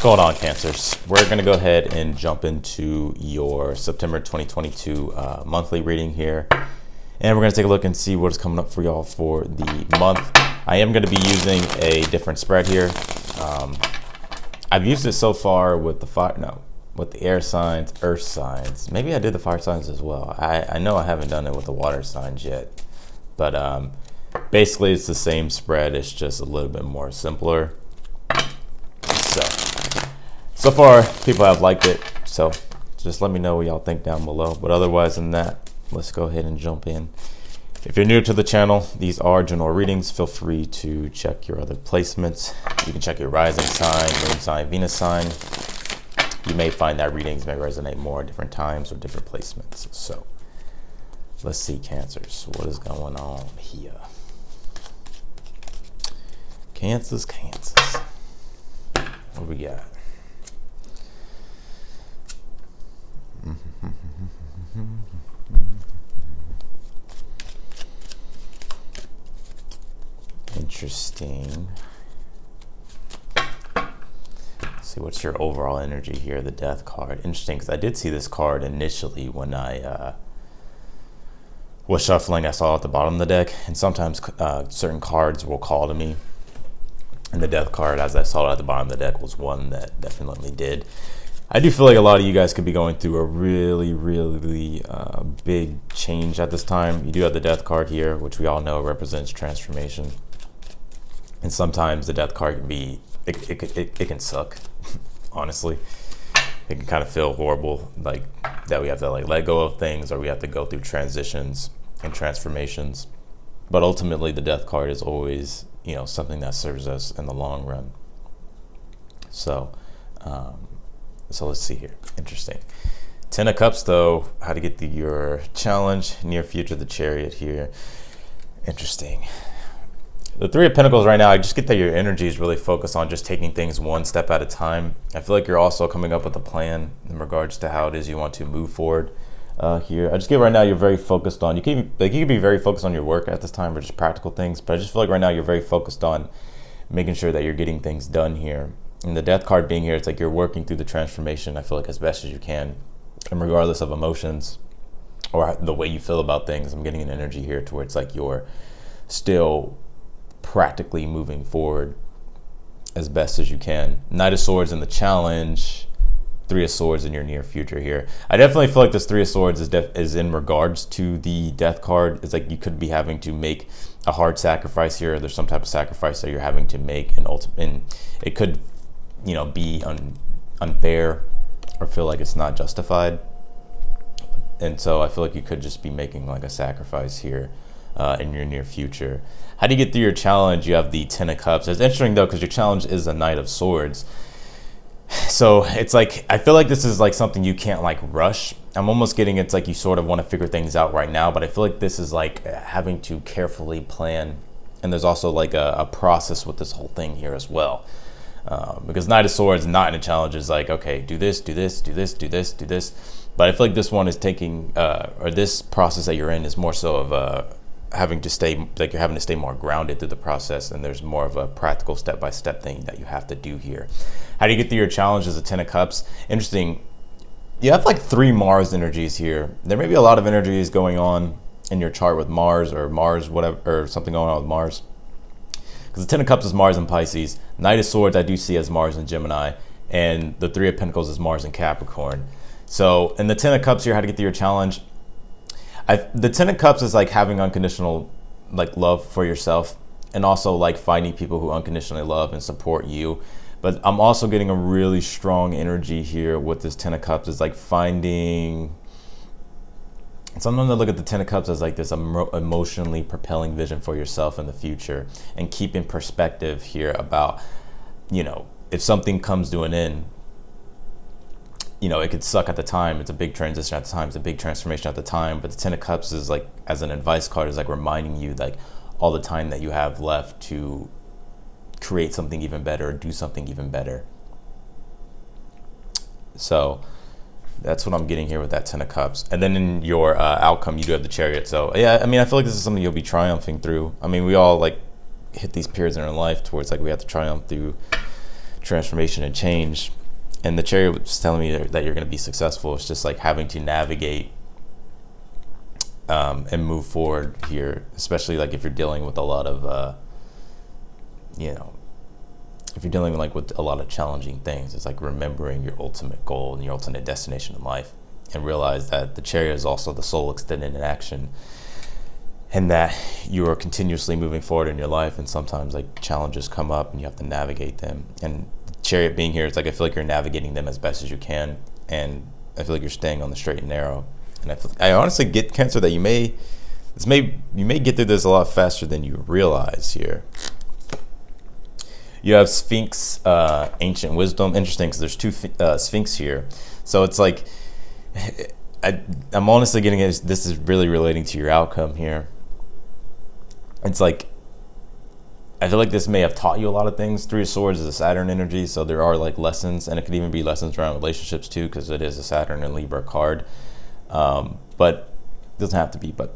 going on, Cancers? We're going to go ahead and jump into your September 2022 monthly reading here. And we're going to take a look and see what is coming up for y'all for the month. I am going to be using a different spread here. I've used it so far with the with the air signs, earth signs. Maybe I did the fire signs as well. I know I haven't done it with the water signs yet. But basically it's the same spread. It's just a little bit more simpler. So far, people have liked it, so just let me know what y'all think down below. But otherwise than that, let's go ahead and jump in. If you're new to the channel, these are general readings. Feel free to check your other placements. You can check your rising sign, moon sign, Venus sign. You may find that readings may resonate more at different times or different placements. So let's see, Cancers, what is going on here? Cancers. What we got? Interesting. Let's see, what's your overall energy here? The Death card. Interesting, because I did see this card initially when I was shuffling. I saw it at the bottom of the deck, and sometimes certain cards will call to me. And the Death card, as I saw it at the bottom of the deck, was one that definitely did. I do feel like a lot of you guys could be going through a really big change at this time. You do have the Death card here, which we all know represents transformation. And sometimes the Death card can be, it can suck, honestly. It can kind of feel horrible, like that we have to like let go of things, or we have to go through transitions and transformations. But ultimately the Death card is always, you know, something that serves us in the long run. So let's see here. Interesting. 10 of Cups, though. How to get through your challenge. Near future, the Chariot here. Interesting. The 3 of Pentacles right now, I just get that your energy is really focused on just taking things one step at a time. I feel like you're also coming up with a plan in regards to how it is you want to move forward here. I just get right now you're very focused on, you can be very focused on your work at this time or just practical things, but I just feel like right now you're very focused on making sure that you're getting things done here. And the Death card being here, it's like you're working through the transformation, I feel like, as best as you can. And regardless of emotions or the way you feel about things, I'm getting an energy here to where it's like you're still practically moving forward as best as you can. Knight of Swords in the challenge, 3 of Swords in your near future here. I definitely feel like this 3 of Swords is in regards to the Death card. It's like you could be having to make a hard sacrifice here. There's some type of sacrifice that you're having to make, and it could, you know, be unfair or feel like it's not justified. And so I feel like you could just be making like a sacrifice here in your near future. How do you get through your challenge? You have the 10 of Cups. It's interesting though, because your challenge is a Knight of Swords. So it's like, I feel like this is like something you can't like rush. I'm almost getting, it's like you sort of want to figure things out right now, but I feel like this is like having to carefully plan. And there's also like a process with this whole thing here as well. Because Knight of Swords not in a challenge is like, okay, do this, do this, do this, do this, do this. But I feel like this one is taking, or this process that you're in is more so of having to stay, like you're having to stay more grounded through the process, and there's more of a practical step-by-step thing that you have to do here. How do you get through your challenge as a 10 of Cups? Interesting. You have like 3 Mars energies here. There may be a lot of energies going on in your chart with Mars, whatever, or something going on with Mars. Because the 10 of Cups is Mars and Pisces. Knight of Swords I do see as Mars and Gemini. And the 3 of Pentacles is Mars and Capricorn. So in the 10 of Cups here, how to get through your challenge. The 10 of Cups is like having unconditional like love for yourself, and also like finding people who unconditionally love and support you. But I'm also getting a really strong energy here with this 10 of Cups. Is like finding, sometimes I look at the 10 of Cups as like this emotionally propelling vision for yourself in the future, and keeping perspective here about, you know, if something comes to an end, you know, it could suck at the time. It's a big transition at the time. It's a big transformation at the time. But the 10 of Cups is like, as an advice card, is like reminding you like all the time that you have left to create something even better, or do something even better. So that's what I'm getting here with that 10 of Cups. And then in your outcome, you do have the Chariot. So yeah, I mean, I feel like this is something you'll be triumphing through. I mean, we all like hit these periods in our life towards like we have to triumph through transformation and change. And the Chariot was telling me that you're going to be successful. It's just like having to navigate and move forward here, especially like if you're dealing with a lot of, if you're dealing like with a lot of challenging things. It's like remembering your ultimate goal and your ultimate destination in life, and realize that the Chariot is also the soul extended in action, and that you are continuously moving forward in your life, and sometimes like challenges come up and you have to navigate them. And the Chariot being here, it's like I feel like you're navigating them as best as you can, and I feel like you're staying on the straight and narrow. And I honestly get, Cancer, that you may get through this a lot faster than you realize here. You have Sphinx, ancient wisdom. Interesting, because there's two Sphinx here, so it's like I'm honestly getting it. This is really relating to your outcome here. It's like I feel like this may have taught you a lot of things. Three of Swords is a Saturn energy, so there are like lessons, and it could even be lessons around relationships too, because it is a Saturn and Libra card. But it doesn't have to be. But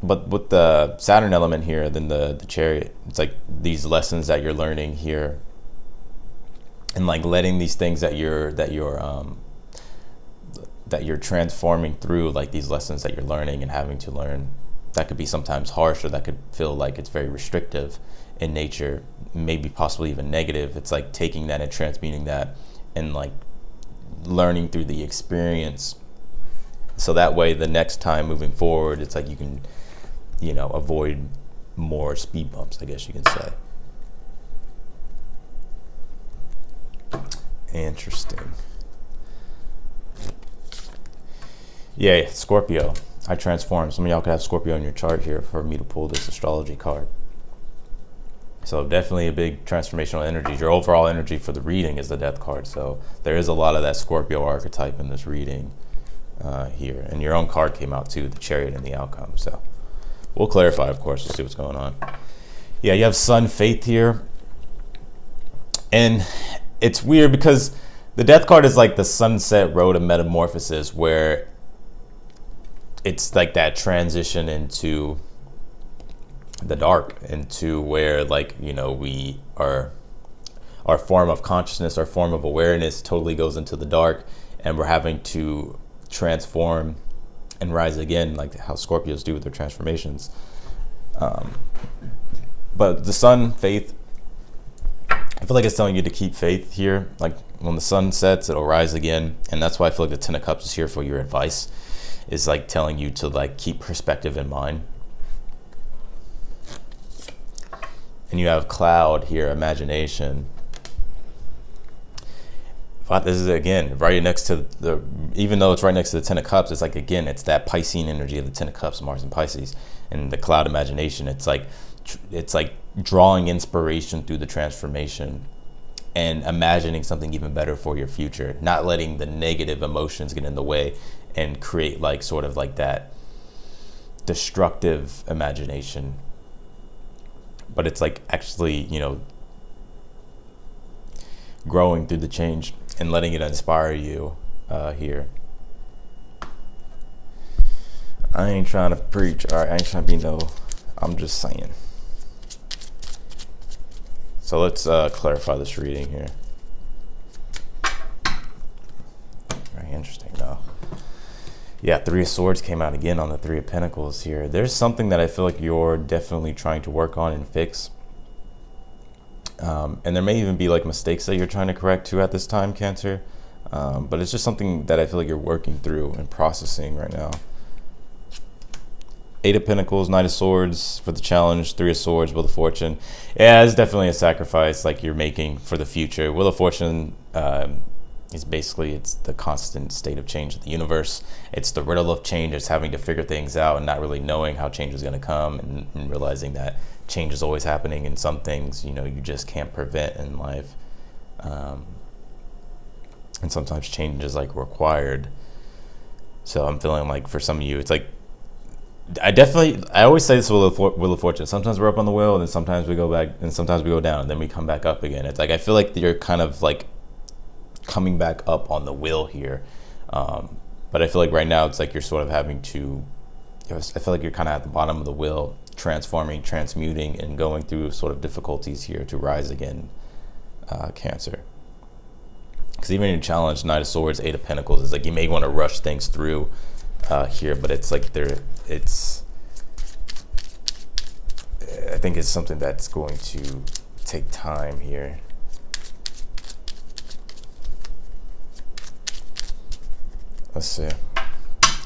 with the Saturn element here, then the Chariot, it's like these lessons that you're learning here, and like letting these things that you're transforming through, like these lessons that you're learning and having to learn, that could be sometimes harsh, or that could feel like it's very restrictive in nature, maybe possibly even negative. It's like taking that and transmuting that and like learning through the experience, so that way the next time moving forward, it's like you can avoid more speed bumps, I guess you can say. Interesting. Yeah, Scorpio. I transform. Some of y'all could have Scorpio in your chart here for me to pull this astrology card. So definitely a big transformational energy. Your overall energy for the reading is the Death card. So there is a lot of that Scorpio archetype in this reading here. And your own card came out too, the Chariot and the outcome. So we'll clarify, of course. We'll see what's going on. Yeah, you have Sun, Faith here. And it's weird because the Death card is like the sunset road of metamorphosis, where it's like that transition into the dark, into where like, we are, our form of consciousness, our form of awareness totally goes into the dark, and we're having to transform and rise again, like how Scorpios do with their transformations. But the Sun, Faith, I feel like it's telling you to keep faith here. Like when the sun sets, it'll rise again. And that's why I feel like the Ten of Cups is here for your advice. Is like telling you to like keep perspective in mind. And you have Cloud here, imagination. But this is again right next to the, even though it's right next to the Ten of Cups, it's like again, it's that Piscean energy of the Ten of Cups, Mars and Pisces, and the Cloud, imagination. It's like drawing inspiration through the transformation and imagining something even better for your future, not letting the negative emotions get in the way and create like sort of like that destructive imagination. But it's like actually, growing through the change and letting it inspire you here. I ain't trying to preach, all right? I ain't trying to be I'm just saying. So let's clarify this reading here. Very interesting though. Yeah, Three of Swords came out again on the Three of Pentacles here. There's something that I feel like you're definitely trying to work on and fix. And there may even be like mistakes that you're trying to correct too at this time, Cancer. But it's just something that I feel like you're working through and processing right now. Eight of Pentacles, Knight of Swords for the challenge, Three of Swords, Wheel of Fortune. Yeah, it's definitely a sacrifice like you're making for the future. Wheel of Fortune is basically, it's the constant state of change of the universe. It's the riddle of change. It's having to figure things out and not really knowing how change is going to come, and realizing that change is always happening, and some things, you just can't prevent in life. And sometimes change is like required. So I'm feeling like for some of you, it's like, I always say this with Wheel of Fortune. Sometimes we're up on the wheel, and then sometimes we go back, and sometimes we go down, and then we come back up again. It's like, I feel like you're kind of like coming back up on the wheel here. But I feel like right now it's like you're sort of having to, I feel like you're kind of at the bottom of the wheel, transforming, transmuting, and going through sort of difficulties here to rise again, Cancer. Because even in your challenge, Knight of Swords, Eight of Pentacles, it's like you may want to rush things through here, but it's like I think it's something that's going to take time here. Let's see.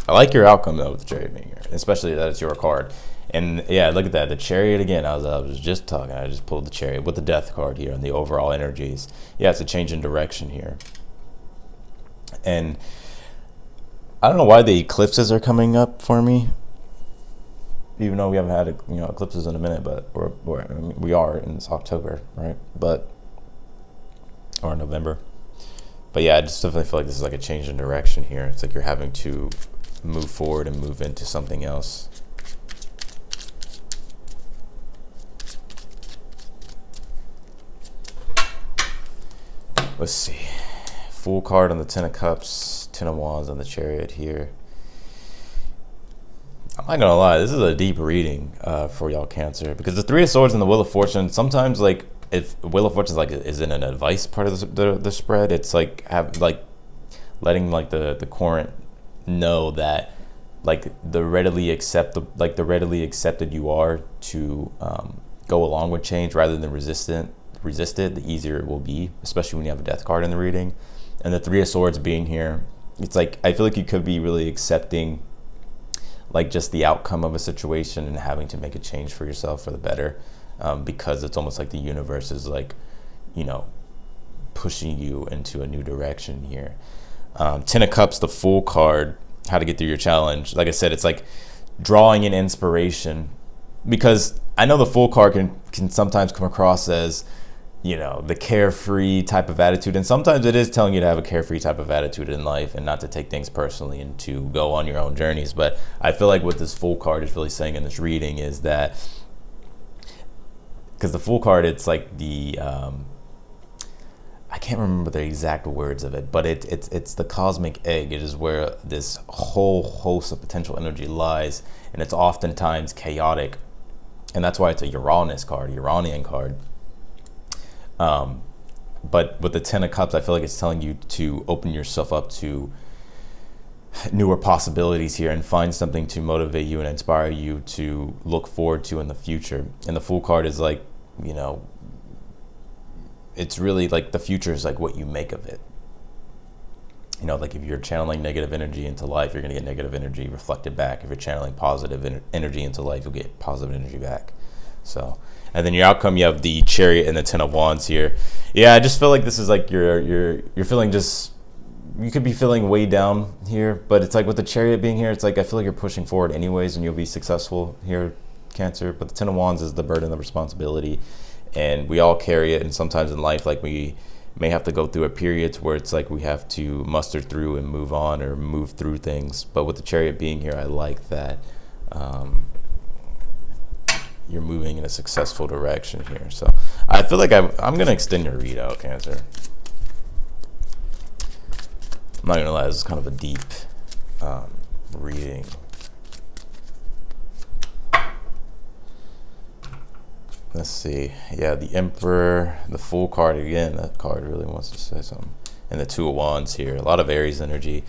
I like your outcome though with the Chariot being here, especially that it's your card. And yeah, look at that, the Chariot again. I was just talking. I just pulled the Chariot with the Death card here and the overall energies. Yeah, it's a change in direction here. And I don't know why the eclipses are coming up for me, even though we haven't had eclipses in a minute, but I mean, we are in this October, right? Or November. But yeah, I just definitely feel like this is like a change in direction here. It's like you're having to move forward and move into something else. Let's see. Fool card on the Ten of Cups, Ten of Wands on the Chariot here. I'm not gonna lie, this is a deep reading for y'all Cancer, because the Three of Swords and the Wheel of Fortune, sometimes like if Wheel of Fortune is in an advice part of the spread, it's like letting like the current know that like the readily accepted you are to go along with change rather than resist it, the easier it will be, especially when you have a Death card in the reading. And the Three of Swords being here, it's like I feel like you could be really accepting like just the outcome of a situation and having to make a change for yourself for the better, because it's almost like the universe is like, pushing you into a new direction here. Ten of Cups, the Fool card, how to get through your challenge. Like I said, it's like drawing in inspiration, because I know the Fool card can sometimes come across as, the carefree type of attitude. And sometimes it is telling you to have a carefree type of attitude in life and not to take things personally and to go on your own journeys. But I feel like what this Fool card is really saying in this reading is that, because the Fool card, it's like the, I can't remember the exact words of it, but it's the cosmic egg. It is where this whole host of potential energy lies, and it's oftentimes chaotic. And that's why it's a Uranus card, Uranian card. But with the Ten of Cups, I feel like it's telling you to open yourself up to newer possibilities here and find something to motivate you and inspire you to look forward to in the future. And the Fool card is like, it's really like the future is like what you make of it. Like if you're channeling negative energy into life, you're going to get negative energy reflected back. If you're channeling positive energy into life, you'll get positive energy back. So, and then your outcome, you have the Chariot and the Ten of Wands here. Yeah, I just feel like this is like you're feeling just, you could be feeling way down here, but it's like with the Chariot being here, it's like I feel like you're pushing forward anyways and you'll be successful here, Cancer. But the Ten of Wands is the burden of responsibility, and we all carry it. And sometimes in life, like we may have to go through a period where it's like we have to muster through and move on or move through things. But with the Chariot being here, I like that you're moving in a successful direction here. So I feel like I'm going to extend your readout, Cancer. I'm not going to lie, this is kind of a deep reading. Let's see. Yeah, the Emperor, the Fool card again. That card really wants to say something. And the Two of Wands here. A lot of Aries energy.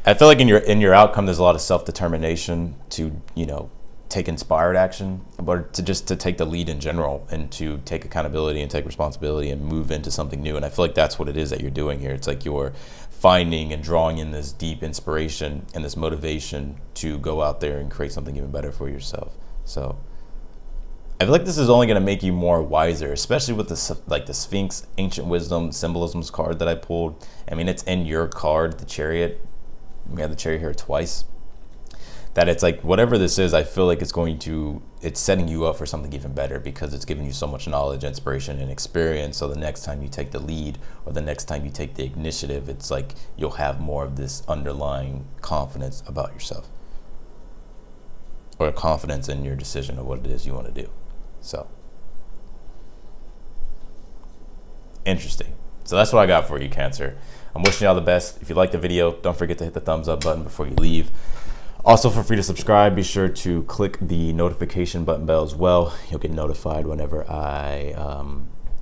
I feel like in your outcome, there's a lot of self-determination to, take inspired action, but to take the lead in general and to take accountability and take responsibility and move into something new. And I feel like that's what it is that you're doing here. It's like you're finding and drawing in this deep inspiration and this motivation to go out there and create something even better for yourself. So I feel like this is only going to make you more wiser, especially with the Sphinx Ancient Wisdom Symbolisms card that I pulled. I mean, it's in your card, the Chariot. We have the Chariot here twice. That it's like whatever this is, I feel like it's setting you up for something even better, because it's giving you so much knowledge, inspiration, and experience. So the next time you take the lead or the next time you take the initiative, it's like you'll have more of this underlying confidence about yourself, or confidence in your decision of what it is you want to do. So interesting. So that's what I got for you, Cancer. I'm wishing you all the best. If you like the video, don't forget to hit the thumbs up button before you leave. Also, feel free to subscribe. Be sure to click the notification button bell as well. You'll get notified whenever I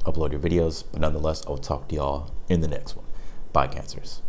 upload your videos. But nonetheless, I'll talk to y'all in the next one. Bye, Cancers.